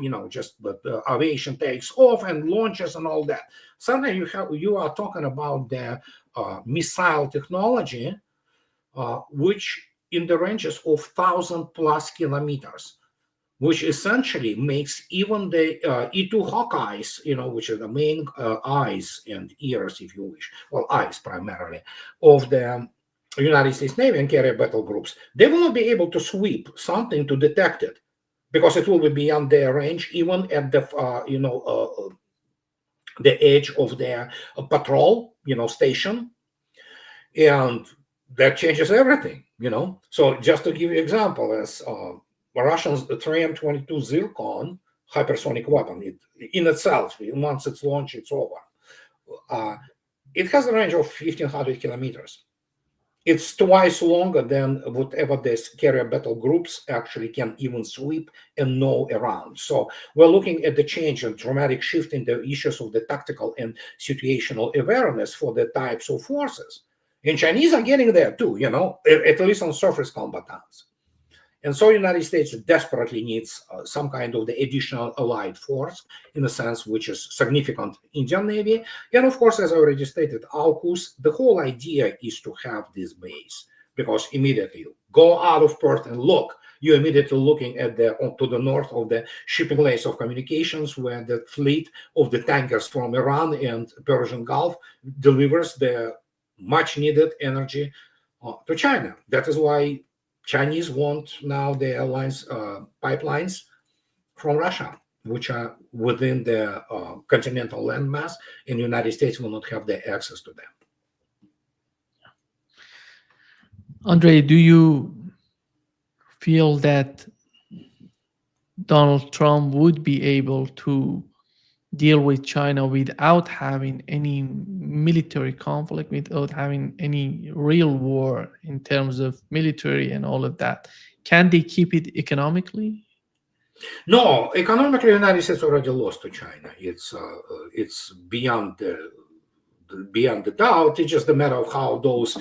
but aviation takes off and launches and all that. Suddenly you are talking about the missile technology, which in the ranges of 1,000+ kilometers, which essentially makes even the E-2 Hawkeyes, which are the main eyes and ears, if you wish, well, eyes primarily, of the United States Navy and carrier battle groups, they will not be able to sweep something to detect it, because it will be beyond their range, even at the, the edge of their patrol, station. And that changes everything, So just to give you an example, as Russians, the 3M-22 Zircon hypersonic weapon, in itself, once it's launched, it's over. It has a range of 1,500 kilometers. It's twice longer than whatever these carrier battle groups actually can even sweep and know around. So we're looking at the change and dramatic shift in the issues of the tactical and situational awareness for the types of forces. And Chinese are getting there too, at least on surface combatants. And so United States desperately needs some kind of the additional allied force, in a sense, which is significant Indian Navy. And of course, as I already stated, AUKUS, the whole idea is to have this base, because immediately you go out of Perth and look, you're immediately looking at to the north of the shipping lanes of communications, where the fleet of the tankers from Iran and Persian Gulf delivers the much needed energy to China. That is why Chinese want now the alliance pipelines from Russia, which are within the continental landmass, and the United States will not have the access to them. Andrei, do you feel that Donald Trump would be able to deal with China without having any military conflict, without having any real war in terms of military and all of that? Can they keep it economically? No, economically, the United States already lost to China. It's beyond the doubt. It's just a matter of how those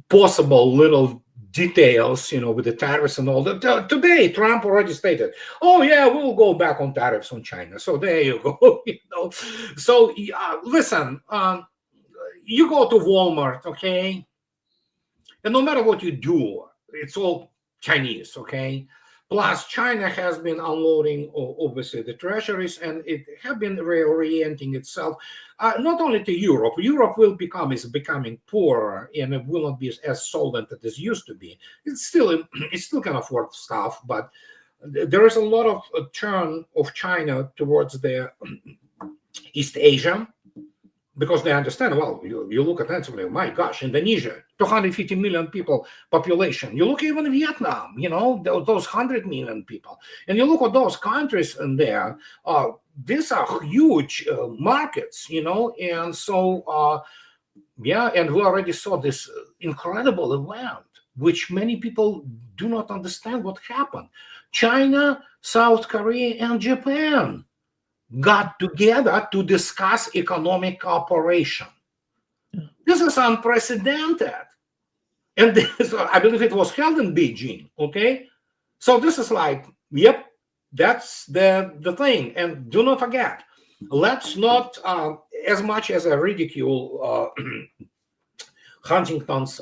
possible little details, with the tariffs and all that. Today, Trump already stated, "Oh yeah, we'll go back on tariffs on China." So there you go. So listen, you go to Walmart, okay, and no matter what you do, it's all Chinese, okay. Plus, China has been unloading, obviously, the treasuries, and it have been reorienting itself not only to Europe. Europe is becoming poorer, and it will not be as solvent as it used to be. It still can afford stuff, but there is a lot of turn of China towards the East Asia, because they understand, well, you look at that, my gosh, Indonesia, 250 million people population. You look even Vietnam, those 100 million people. And you look at those countries in there, these are huge markets, and so, and we already saw this incredible event, which many people do not understand what happened. China, South Korea, and Japan got together to discuss economic cooperation. This is unprecedented. And this, I believe it was held in Beijing, okay? So this is like, yep, that's the thing. And do not forget, let's not, as much as I ridicule Huntington's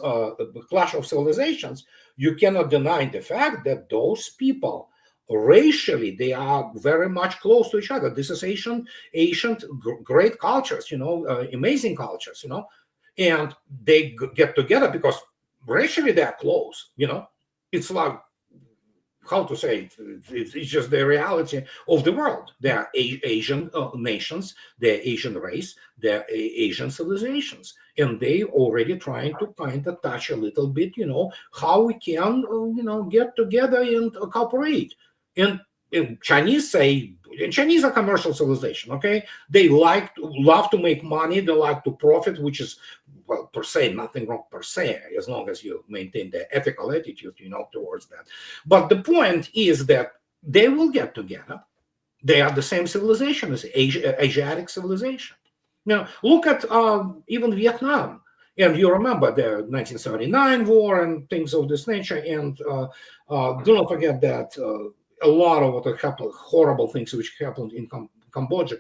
Clash of Civilizations, you cannot deny the fact that those people, racially, they are very much close to each other. This is ancient great cultures, amazing cultures, and they get together because racially they are close. It's like, how to say it? It's just the reality of the world. There are Asian nations, they're Asian race, they're Asian civilizations, and they already trying to kind of touch a little bit, how we can, get together and cooperate. And Chinese say, Chinese are commercial civilization, okay? They love to make money, they like to profit, which is, well, per se, nothing wrong per se, as long as you maintain the ethical attitude, towards that. But the point is that they will get together. They are the same civilization as Asiatic civilization. Now, look at even Vietnam. And you remember the 1979 war and things of this nature. And do not forget that a lot of what happened, horrible things which happened in Cambodia,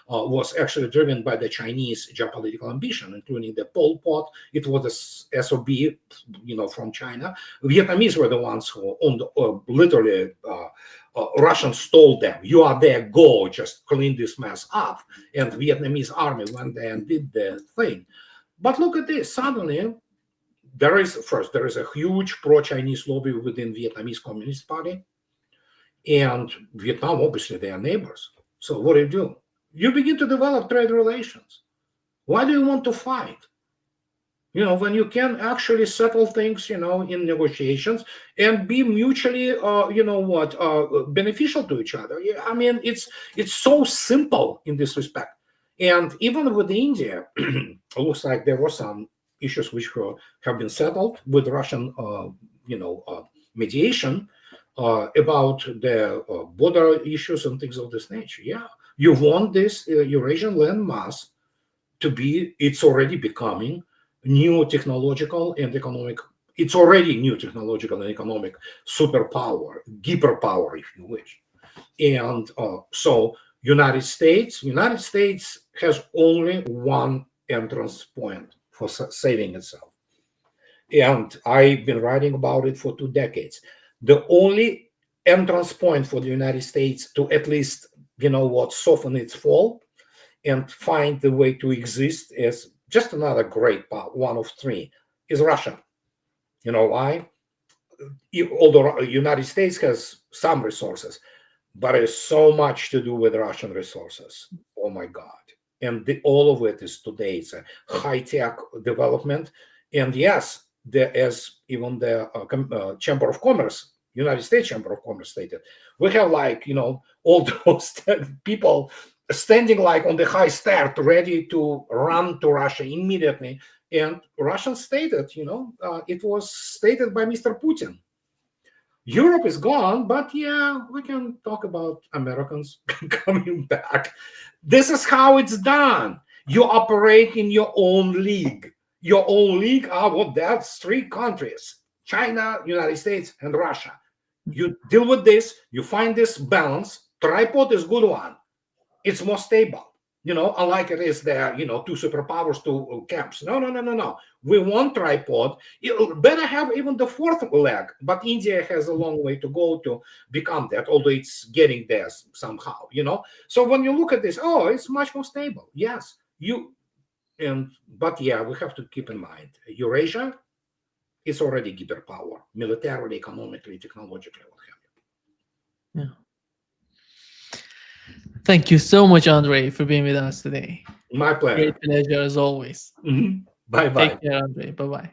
was actually driven by the Chinese geopolitical ambition, including the Pol Pot. It was the SOB, from China. Vietnamese were the ones who owned, literally, Russians told them, "You are there, go, just clean this mess up." And Vietnamese army went there and did the thing. But look at this, suddenly, there is a huge pro-Chinese lobby within Vietnamese Communist Party. And Vietnam, obviously, they are neighbors. So what do? You begin to develop trade relations. Why do you want to fight? When you can actually settle things, in negotiations and be mutually, beneficial to each other. I mean, it's so simple in this respect. And even with India, it looks like there were some issues which have been settled with Russian, mediation. About the border issues and things of this nature. Yeah, you want this Eurasian landmass to be, it's already becoming new technological and economic, it's already new technological and economic superpower, hyperpower, if you wish. And so United States has only one entrance point for saving itself. And I've been writing about it for 2 decades. The only entrance point for the United States to at least, soften its fall and find the way to exist as just another great power, one of 3, is Russia. You know why? Although the United States has some resources, but it's so much to do with Russian resources. Oh my God. And all of it is today. It's a high-tech development. And yes, there is even the Chamber of Commerce, United States Chamber of Commerce stated, we have all those people standing on the high stairs ready to run to Russia immediately. And Russians stated, it was stated by Mr. Putin. Europe is gone, but yeah, we can talk about Americans coming back. This is how it's done. You operate in your own league. Your own league, that's 3 countries: China, United States, and Russia. You deal with this, you find this balance. Tripod is good one. It's more stable, unlike it is there, two superpowers, two camps. No. We want tripod. You better have even the fourth leg, but India has a long way to go to become that, although it's getting there somehow, So when you look at this, it's much more stable. Yes, but yeah, we have to keep in mind, Eurasia is already given power, militarily, economically, technologically, what have you. Yeah. Thank you so much, Andrei, for being with us today. My pleasure. Great pleasure as always. Bye-bye. Take care, Andrei. Bye-bye.